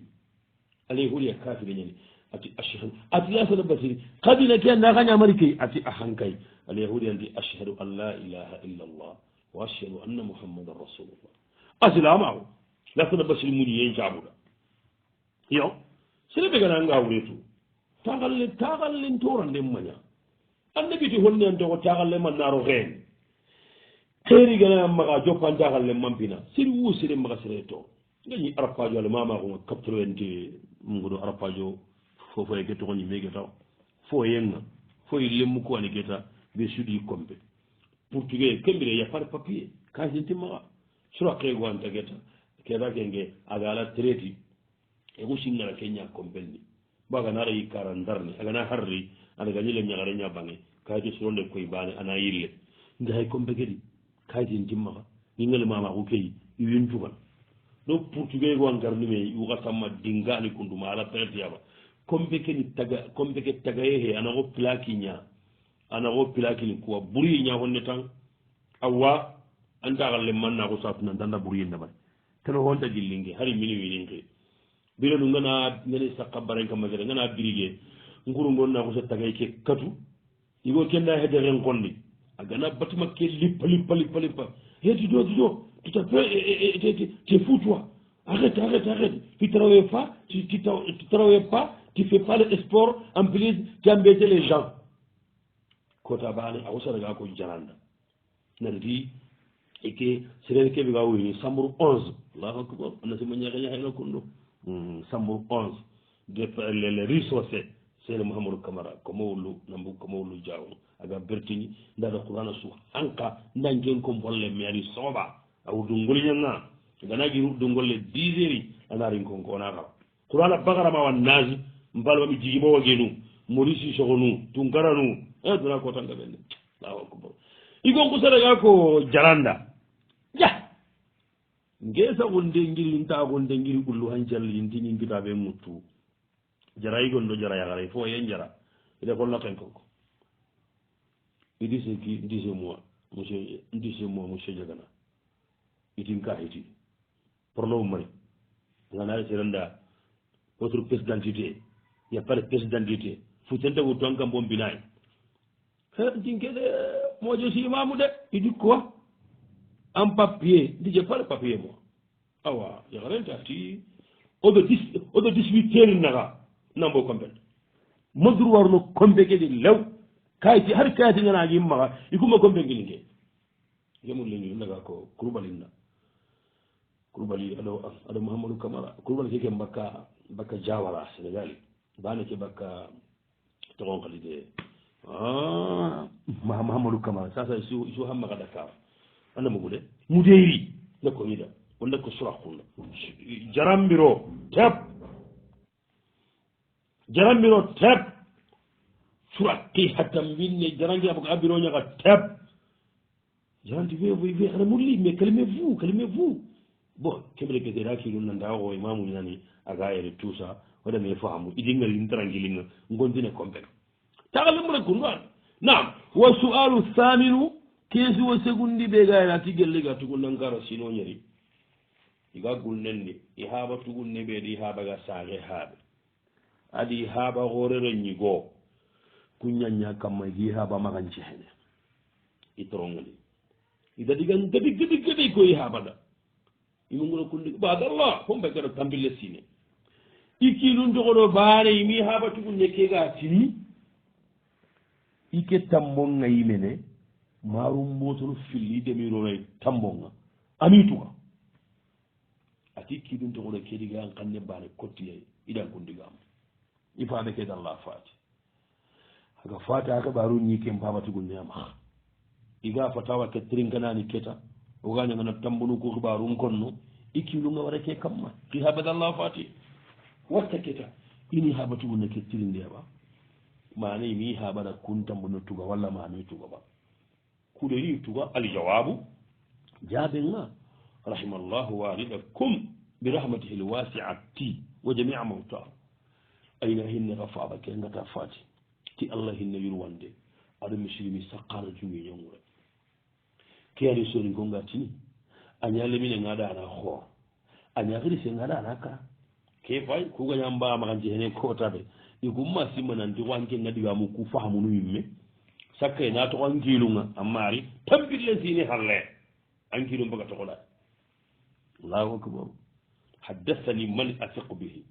ali huliya kafiri nyani ati ashhadu ati ya sana basiri kabila ke na ganya marike ati ahankay ali huliya andi ashhadu an la ilaha illa allah wa ashhadu anna muhammadar rasulullah aslama la sana basiri mudi yen jabuda yo sere be gana nga wuretu tagalle torande manya annabi ti honne ande ko tagalle man naro gen kheri gana maga jopan tagalle mampina siri wu sire maga sire to ngani arapajo le mama ko 80 ngudo arapajo fofo e geto ni mege taw fo yenna fo lemu ko ni geta be sudi kombe portugais kembire ya par papier ka jinti maga sura ke go anta geta keda genge agala treti e ko singala kenya kombenni baga nara yikara ndarni aga na harri ana ganyele nyagare nyabange kaji sonde koy bane ana yille nday kombe gedi kaji ndimma ni ngale mama ko kay yuntuba do portugais go ngarni me yu gatama dingani kunduma ala perte yaba kombe keni taga kombe ke taga he ana go plakinya ana go plakini ko buri nya honne tan awa anda galle manna ko satuna danda buri ndaba tano honta dillinge hari mini wininge bila ɗum ngani sakka baren kam magere ngana birige nguru gonna ko so tagay ke katu igo kenda hede ren kondi agana batima ke lippa hedi do tout à fait tu fous toi arrête tu travailles pas tu travailles pas tu fais pas le sport en plus tu embêtes les gens kota bani awsa daga ko jaranda nandi eke sere ke biga woni samburu 11 Allahu akbar anna sima nyaga hayno kundo Sambour 11 les ressources c'est le Mouhamadou Camara komowlu nambu komowlu jaw aga bertini ndada qur'ana su hanka ndangen ko bolle meri soba awdu ngolnyanga ganagi ruddu ngolle 10 heures anari ko ngona ka qur'ana bagara ma wan nazi mbalwa mi jigi bo wagenu morisi sogonu tungaranu dura ko tanga benne Allahu akbar igon ko sadaga ko jaranda ja ngesa wonde ngiri nta wonde ngiri kullu hanjal yindini ngitabe mutu jaray gondo jara yagare fo yen jara ide ko laten ko idi se ki ndise moi monsieur jagana itin ka hiti porno mari ngana serenda votre pièce d'identité ya pas de pièce d'identité fu tente wu tonka mbom binay ha dinkede mojo si imamu de idi quoi en papier dije pas le papier moi awa ya renta ti odo 18 heures naga nambo kombe modru warno kombe ke di lew kayti har kayti ngana gi maga ikuma kombe ngilinge yemul lengi naga ko kurbalina kurbali ado Mouhamadou Camara kurbali ke mbaka jawara Sénégal bana ke baka togon kalide Mouhamadou Camara sasa su hamma ka Dakar anda mugude mudeyri nako yida wala ko surakhunda jarambiro tep suraki hatta minne jarangi abou abiro nyaka tep jaranti ve ana mulli mais calmez-vous bon kemre ke dera ki dun nda o imamu nani aga ere tout ça wala me fahamu idinga lintarangilinga ngondine kombe tagale mo ko non naam wa su'alu thaminu kesi wo segundi be gayna tigelle ga tugun ngara sino nyeri iga gulnende i haba tugunne be di haba ga sage habe adi haba gorere nyigo kunyanya kamma gi haba maganci hene itorongani ida digan gadi ko i haba da imungolo kundi badallah hombe gara tambille sine iki lun dogodo baare mi haba tugunne ke ga tini ike tambon ngayi mene marum motoro filli demiro nay tambonga amituka ati kidum to ko kedi ga kanne bare kotti idan kundigam ifaade ke Allah fati aga fata aka baru ni kem babatu gunne ma iga fatawa ke trinkana ni keta o ganya ngana tambunu ko baru konno ikilu nga wara ke kamma fi habada Allah fati wata keta ini habatugu ne kettirinde ba mane mi habara kuntambo no tuga walla mane tuga ba kuɗeri tuga aljawabu jaabenga rahimallahu walidakum birahmatihi lwasiati wa jamia mawta ayna hinne ka faaba ke ngata faati ti allah hinne yurwande aɗa misilimi sakkara jungi ñangure ke ari sori ko ngatini a ñalemine ngaɗana xoor a ñakiri se ngaɗana kara ke fay kugañam mbamaxa jehene kotaɓe igumma simmananti wanke ngadigamu ku fahamunu yimme sakkay na toxo an kiilunga a maari tampirle sini halle an kiilum baga toxoɗa allahu akbar haddathani man asiqu bihi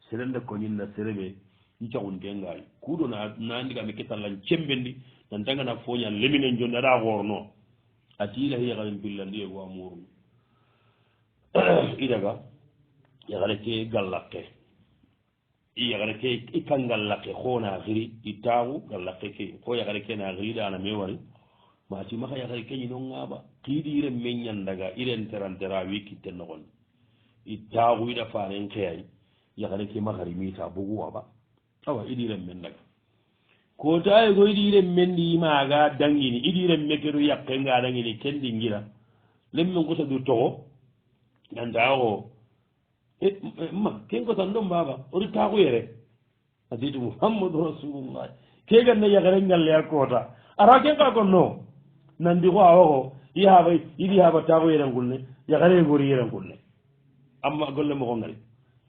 serende koñinna serebe ncaxunte ngaay kuɗo na ndigame ketallan cembendi nan tangana foñan leminen jonde aɗa xoorno a tiila yaxaren pillandi yego a murnu i daga yaxare ke gallake i yaxare ke i kan gallake xoona xiri i taaxu gallake ke ko yaxare ke na xiri dana me wari mati maxa yaxare ke ñino ngaɓa xiidiiren me ñandaga i ren terantera wi kitte noxon i taaxu ida fanen xeyay yaxare ke maxari mita bugu waɓa awa iɗiren men daga ko tawi ko iɗiren men ndi maaga dangini iɗiren mekkeɗo yakke nga dangini kendi ngira lemmen kota du toxo nantaxo ma ken kotan ɗon mbaba ori taxuyere aditu mouhammadou rasulullah ke ganna yaxere ngalle a koota ara ken ka kon no nandi xo awaxo iɗi haaba taxuyere ngulne yaxere gori yere ngulne amma golle moxo ngari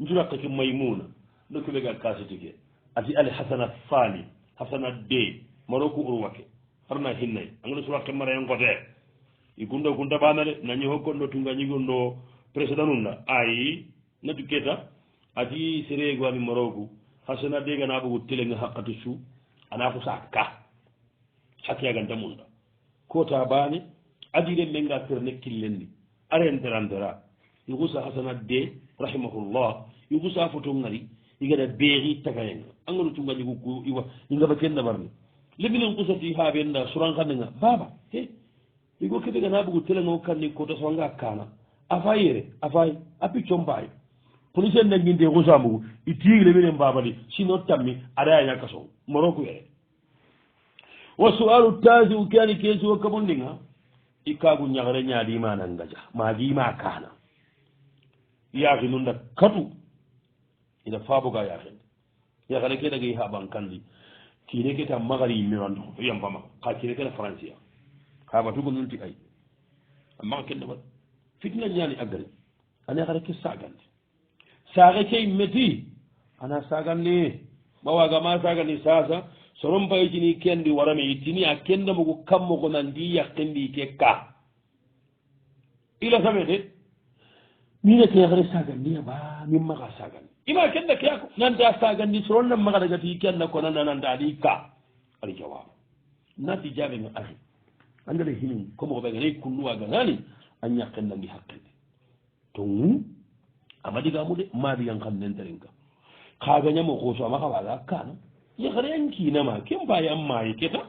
njuraqe ke maymuna ɗo keɓe ga kasitike ati ali hasana fali hasana de maroku urwake harna hinnay angana surake mara en kote i kundo kunda bana de nañi hokkonɗo tunga ñigonɗo président unda ayi natu keta ati serego ami maroku hasana de gana ɓogo telenga hakkati su ana ko sa ka hakkiyaganta munda kota bane adiren menga terne killendi arenterantera igusa hasana de rahimahullah igusa foto ngari igada beeri tagayenga angano tungañigu ku iwa ingaba kenna barni leminen kusati ha ɓenda surankanenga baba he igo keɓe gana ɓugu telenga o kanni kota sowanga kana afa yere afay a piccon mbayi police en nanginte kusamugu i tiigi leminen baba di sino tammi aɗa yañaka sow moroko yere wa sualu tasi u keani keesi wo kabondinga i kagu ñagare ñaadimanan gaja maagima kana yaaki nunda katu ina faaboga yaxende yaxane ke dagay haɓan kandi kiine ke ta magari yimmiranto yampama xa kiine kena francia xabatugo nunti ay a maxa ken ndeɓat fitna ñaani a gari ane xare ke sagandi saaxe ke meti ana sagandi ma wagama sagandi sasa soron payitini kendi warame itini a kendamogu kammogo nandi yaqendi ke ka ila same de mine ke yaxare sagandiya ba min maxa sagandi ima kenda keyako nanta sagandi soronna maxa dagati kenna konana nanta adi ka ali jawab nati jaɓenga ari andale hinin comme oɓeganay kunnuwaganani a ñakkennangi hakkende to amadigamu de maɗigan xam nenterinka xagañamo xooso amaxa waga kana yaxare an kinama ken mbaye an maye keta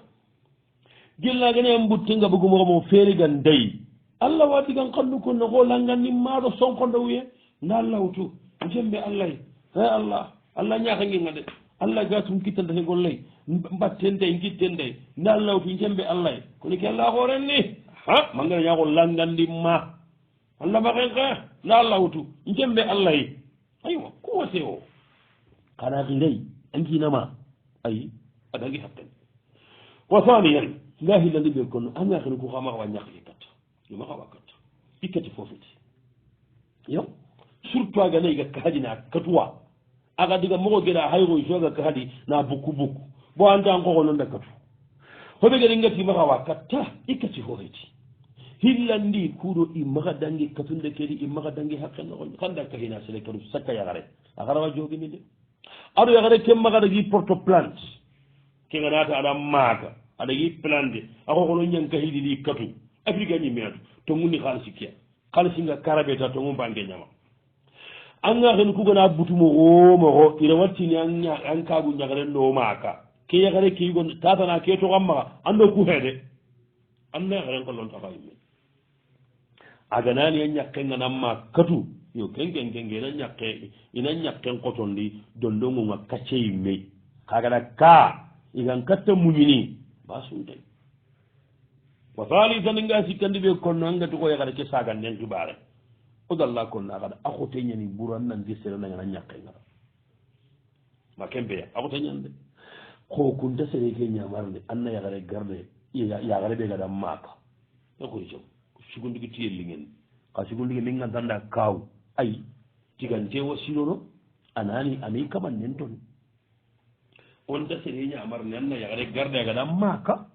gellagane an buttenga bugumoxomo ferigan day allah watigan xannu konno xo langanni maɗo sonkondo wiye nda lawtu jembe allah he allah ñaxangenga de allah gatum kittantake gollay mbatten day gitten day nda lawtu jembe allah kono ke allah xoren ni ha mangana ñaxo langandi ma allah maxenxe nda lawtu jembe allah aywa ku wase o xana xirey an kinama ay adangi hatten wa thaniyan nga xillandi ɓe konno a ñaxini ku xa maxawa ñaxke kat yoma xawa kat ikkati fofiti yo surtout aga nayiga kahadina katuwa aga diga mogo geɗa hayroy soga kahadi na bukku bukku bo anta koko noon dakatu hoɓe geɗe gati maxawa katta ikkati fofiti hillandi kuuɗo i maxa dangi katunde kedi i maxa dangi haqqennoxo xanda kahina sele kadu sakka yaxare a xarawa jogini de aɗo yaxare ke maxa dagi porte plante ke ganata aɗa maaga aɗagi plante a xoxono ñangkahidini katu afrique a ñimmeatu to ngundi xaalisi kia xaalisinga karabeta to ngu mbange ñama anga xen kugana butumo xomoxo ira wattini an kagu ñaxaren ɗo maaka ke yaxare ke yigo tatana ke toxan maxa ando ku xeede anna yaxaren qolon taxa yimme aganani a ñakkenganan ma katu yo ken ina ñakken kotondi dondongonga kacceyi mey kagada ka igan katta muñini ba suntay wa halitan nga sikkandi ɓe konno angati ko yakada ke sagan nen kibare o dalla konno akada a xote ñani ɓuran nandi sere nangana ñakkengara ma kempeya a xote ñande ko kunta sere ke ñamarde anna yakare garde yakare ɓe gada maaka e koy jom sugundigi tiyellingen ka sugundigi min gantanda kaw ay tigante wa silono anani ami kaman nen ton on da sere ñamarde anna yakare garde gada maaka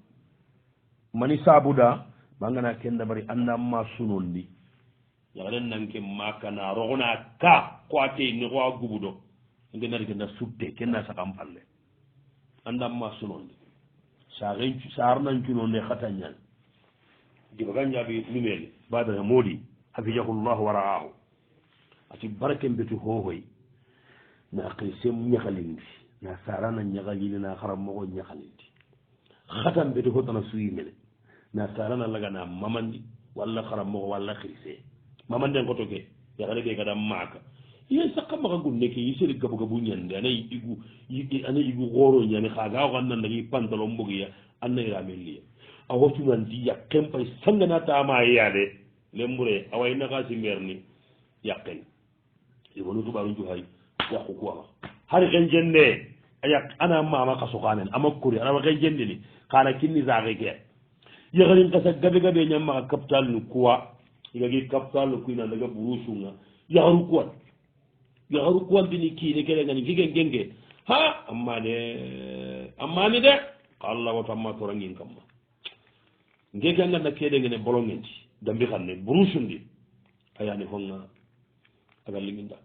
mani sabuda mangana kenda bari anda ma sunondi yakaren nanke maaka na rogona ka ko ate ni ko gubudo ngenari kenda sutte kenna sakam palle anda ma sunondi sarnan cunonde khatanyan dibaganjaɓe numeli badana moodi hafijahullah wa ra'ahu ati barake mbetu hohoy na qisem ñahalindi na sarana ñahalindi na harammogo ñahalindi khatan mbetu hotana suyi mene na sarana lagana mamandi walla harammogo walla xirise mamandi en kotoke yakare ɓe gada maaka ye sakka maxa gunne ke yiseri gabu gabu ñande ana igu xooro ñani xaga xo annandagi pantalon mbogiya anna iramelliya a wotunanti yakken pay sangana tama yeyade lembure away naxa simberni yakken igonu tubaru njuhay yakku kuwaxa har xen jenne a yak ana mama xa soxanen ama kuri anama xen jendini xana kinni saxe ke yaxarin xasa gabe gabe ñammaxa capital nu kuwa igagi capital nu kuina ndaga burusunga yaxaru kuwan yaxaru kuwantini kiine kelengani figen genge ha ammani de xa allah wata amma torangin kamma ngeke a nganda keɗengene bolongenti dambi xanne burusundi ayani honga aga liminda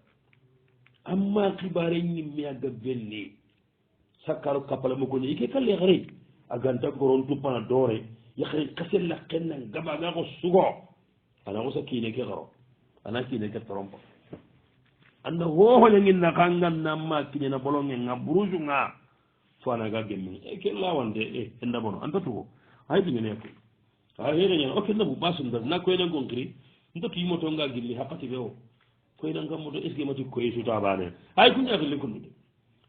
amma xibare ñimme aga belle sakkaro kappala mogone ike kalle xare a ganta goron tupana doore yaxare kasella xenna gabaga xo sugo ana xosa kiine ke xaro ana kiine ke trompe anda hoxoñangin na xa nganna ma kiñena bolongenga burusunga fo anaga gemmi ke lawante e ndabono anta tugo hay ɗingene koy a hereñan o kenna bu ɓasundar na koynan gonkiri ndatu yimotonga gilli hakkati ɓe o koynan gammoto est ce que mati koye sutabane hay kuñakille konnude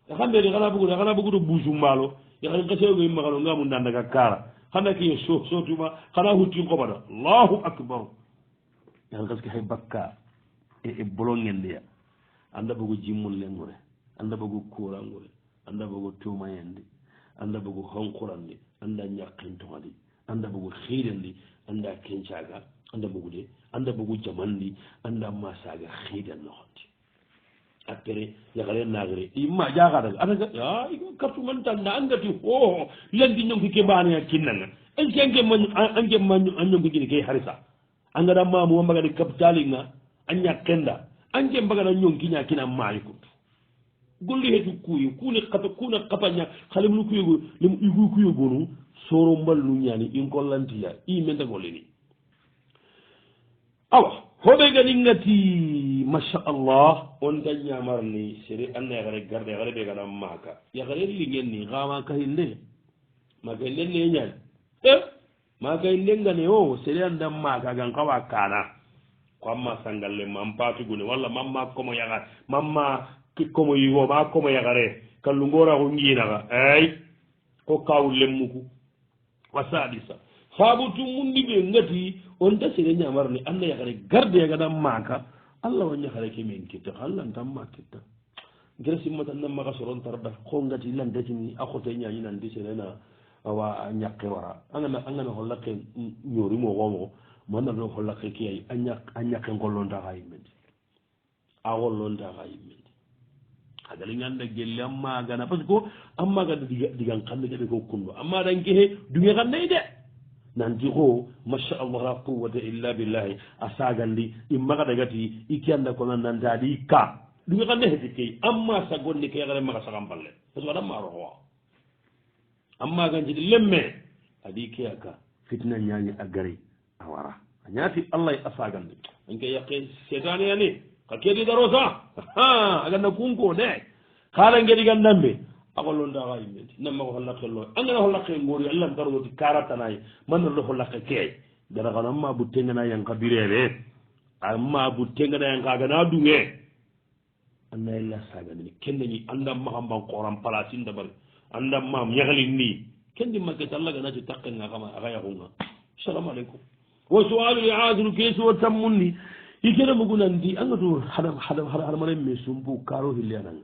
xambede xana bugudo busu mbaalo yaxan kaseogo yimmaxano ngamu ndandaga kara xana kiye sotuma xana huttin xoɓada allahu akbar yaxan parce que hay bakka e bolongendeya anda bogo jimmol lengure anda bogo kurangure anda bogo tumayende anda bogo honkurandi anda ñakkintoxadi anda bogo xiirendi anda kencaga anda bogude anda bogo jamandi anda masaga xiiden noxondi après yaxare nagre imma jaxadaga adaga a kartumantanda angati xooxo lendi ñonki ke mbaneya kinnanga est ce que angema a ñonkigini ke harisa angada mamu wa mbagadi capitalinga a ñakkenda ange mbagada ñonkiña kina mayi kutu golli hetu kuyi kuna kapaña xale munu kuyego lem igu kuyegonu soro mballu ñani in kollantiya i menta gollini awa hoɓe gani ngati machallah on da ñamarni sere anna yaxare garde yaxare ɓe gana maka yaxare lingen ni xama kahinde maka inden ne ñani maka indengane o sere anda maka gan xawa kana ko amma sangalle man patugune walla mamma komo yaxa mamma komo yigo ma komo yaxare kallu ngora ko nginaxa ay ko kaw lemmuku wa sadisa fabutu mundi ɓe ngati on da sere ñamarni anna yaxare garde gana maka allah wa ñaxare ke men kitta allah ntamma kitta ngera simmata nammaxa soron tarda ko ngati landatini a xote ñañinandi serena awa ñakke wara angana xollake ñorimoxomo manado xollake ke ay a ñakke ngollontaxa yimmendi a xollontaxa yimmendi agaliganda gelle amma gana parce que amma gana digan xanne jaɓe ko kundo amma dan kehe dunge xannay de nanti xo machallah la quwata illa billahi a sagandi i maxa dagati i ke anda kona nantadi ka dunge xanne heti key amma sagonni ke xare maxa saxam palle parce que adamma roxowa amma gancidi lemme adi ke aka fitna ñañi a gari a wara a ñaati allah a sagandi anke yaqe setane yani ka kedi daro sa a ganna kunko de xala ngedi gandambe a xollontaxa yimmenti nammaxo xollaqello a ngana xollaqe ngoori allah ntarogoti karatanayi manarlo xollaqe keey gara xanamma buttengana yanka bireɓe amma bu tengana en kaga na dunge anna illa saga ni kenni andam ma hamban qoram palatin dabar andam ma yagali ni kendi makka Allah ga nati takkan nga kama aga yahunga assalamu alaikum wa su'alu i'adul kesu wa tammunni ikere mugunandi angatu hadam mane me sumbu karo hilyanan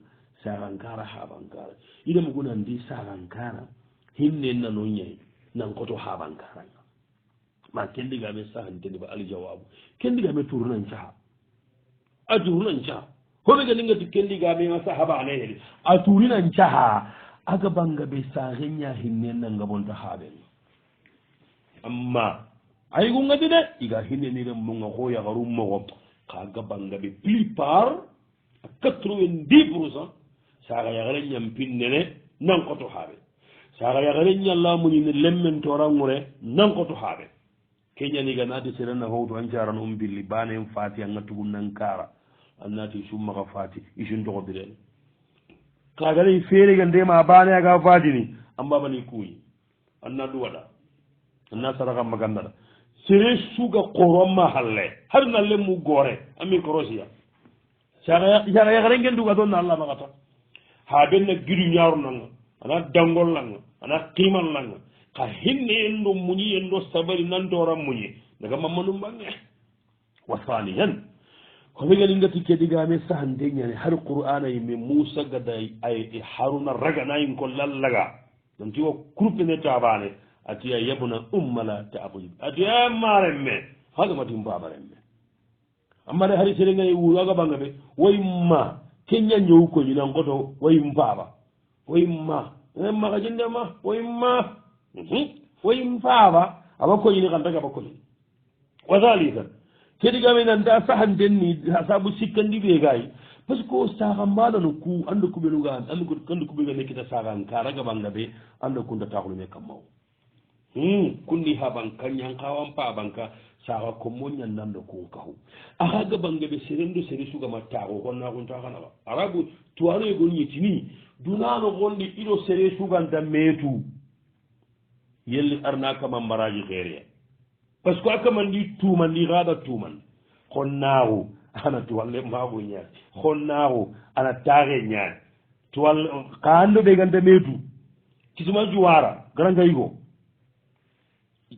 sarankara habankara ida mugunandi sarankara hinne nano nyai nan koto habankara ma kendi ga me sahanteni ba al jawabu kendi ga me turunan cha adurunan cha hobe ga ninga kendi ga me sahaba alayhi aturinan cha aga banga be sahenya hinne nan gabon ta haben amma ay gunga de iga hinne ni dem munga ho ya garum mo kaga banga be plupart 90% saga ya gare nyam pinnene nan ko to habe saga ya gare nyalla muni ne lemmen to rangure nan ko to habe kenya ni ga nadi serena ho to an jaran billi banen fati an natugum nan kara annati summa ka fati isin to dire kaga ni fere ga ndema bane ga fati ni amba bani kuyi anna duwada anna saraka maganda sere suga koroma halle har na lemu gore ami korosiya saga ya gare ngel duga don Allah magata ha benna gidu nyaaru nanga ana dangol nanga ana qimal nanga ka hinne endo muñi endo sabari nantoram muñi daga mamanum bange wasaniyan ko mi ngani ngati kedigame sahande ñani har qur'ana yimɓe moussa gada ay haruna raganayin ko lallaga non tiwo kurpene tabane atiya yabuna ummala ta'bud atiya maren me hadamatim babaren me amma de hari sere ngay wuraga banga ɓe woyma kenya ñow ko ñinan koto woyim baba woyma maka jindema woyma woyim baba awa koñini kan taga aba koñini wadhalika kedigame nanta sahanten ni sabu sikkandi ɓe gayi par ce que o saha mbaɗano ku anda kuɓenuga anda kuɓega nekkita sahan karaga banga ɓe anda kunda taxulume kam mawo kunni haban ka ñankawan pabanka saha kommo ñannando kun kahu axaga banga ɓe serendo sere sugama taxo konnaxuntaxanawa arabu tuwanoyegon ñetini dunano gondi iɗo sere suganta meetu yelli arna kama mbaraji xeereya par ce que a kamandi tumandi xaɗa tuman xonnaaxu ana tuwalle maaxu ñaani xonnaaxu ana taaxe ñaani tuwal xa ando ɓeganta meetu kisuma juwara garangayigo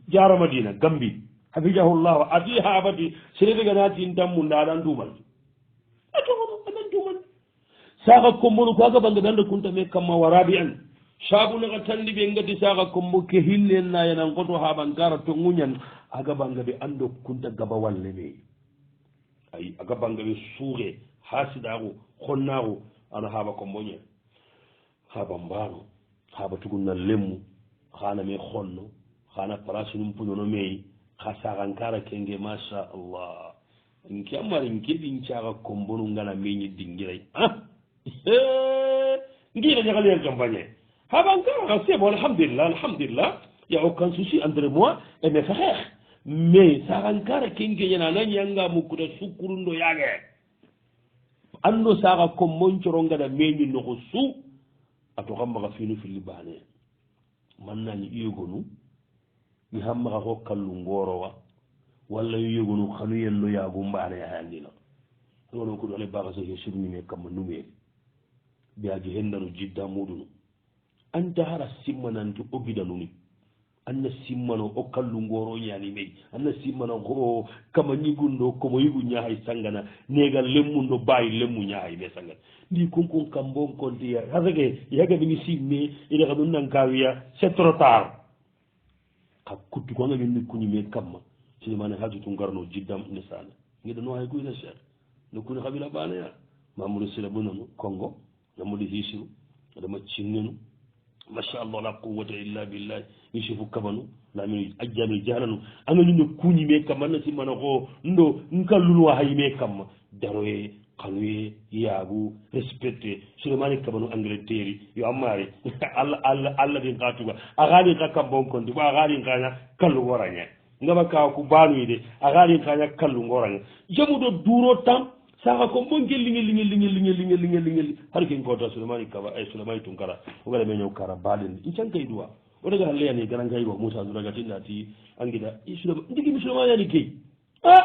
jaramadina gambi hafijahullahu ati haabati sere ɓeganatin tammunda aɗan tumal aɗan tumal saxa kombonu ko aga banga danda kuntame kamma warabi an sabunaka tandi ɓe ngati saxa kombo ke hillen nayanan koto haɓan gara to ŋuñan aga banga ɓe ando kunta gaba walle ɓe ayi aga banga ɓe suuxe hasiɗaxu xonnaxu ana haɓa kombo ñen haɓa mbano haɓa tugunna lemmu xaname xonno xana place num puñono meyi xa saxankara kenge masha allah nke a mari nke ɗin caxa kombonu ngana meñi dingiray ngina ñaxaliyen campagne haɓankara xa sebo alhamdulillah ya aucun souci entre moi et mes frères mais saxankara kengeñana na ñanga mukkuta sukkurundo yaage ando saxa kombon coro ngana meñi noxo su a toxa maxa finu fili bane man nañi iyogonu mi hammaxa ko kallu ngorowa walla yo yegonu xanu yenno yaagu mbaane ayandina ono ko dole baxa so surnime kamma numeri biyaji hendanu jidda muɗunu anta hara simmananti o gidanuni anna simmano o kallu ngoro ñani meyi anna simmano ko kama ñigundo komo yigu ñahay sangana negal lemmundo bayi lemmu ñahay ɓe sangana ndi konkon kam bon konti hasake yagadimi simme ina ka ɗum nankawiya c'est trop tard ka kuttu ko ngaɓenni kuñime kamma sinemane haaju tum garno jiddam ndesane gueɗano hay kuyna cher nokkuni kabila ɓaneya mamadou sila ɓunanu kongo namuɗo hisiru aɗama cinnenu machallah la quwata illa billahi yusufu kabanu lamino ajjami jahlanu angañino kuñime kamma anna simmana ko ndo nkallunowa hayime kamma daroye kanuye yaagu respecté sulemani kabanu angleterre yo ammari allah din ka tuga a xaalin ka kambon konti bo a xaalin kaña kallu ngoraña ngaba kawa ku banuyde a xaalin kaña kallu ngoraña jamudo duro tam saxa ko mo ngelli har ken kota sulemani kaba ay sulemani tunkara o gara meñow kara balinde in cankay duwa o daga leyani garangaygo moussa douragatinati angida ndigi mi sulemani ani key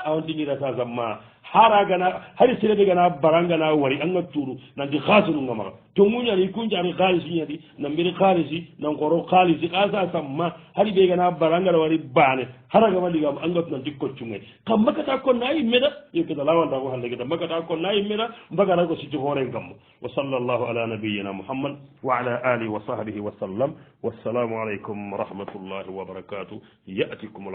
awon dingira ta zamma hara gana hari sire be gana baranga na wari anga turu nanti khasunu ngama to munya ni kunja ari khalisi nyadi na mbiri khalisi na ngoro khalisi kaza samma hari be gana baranga na wari bane hara gama diga anga nanti kochunge kam makata ko nayi meda yeke da lawanda ko hande gida makata ko nayi meda mbagara ko siti hore ngam wa sallallahu ala nabiyyina muhammad wa ala alihi wa sahbihi wa sallam wassalamu alaykum wa rahmatullahi wa barakatuh ya'tikum al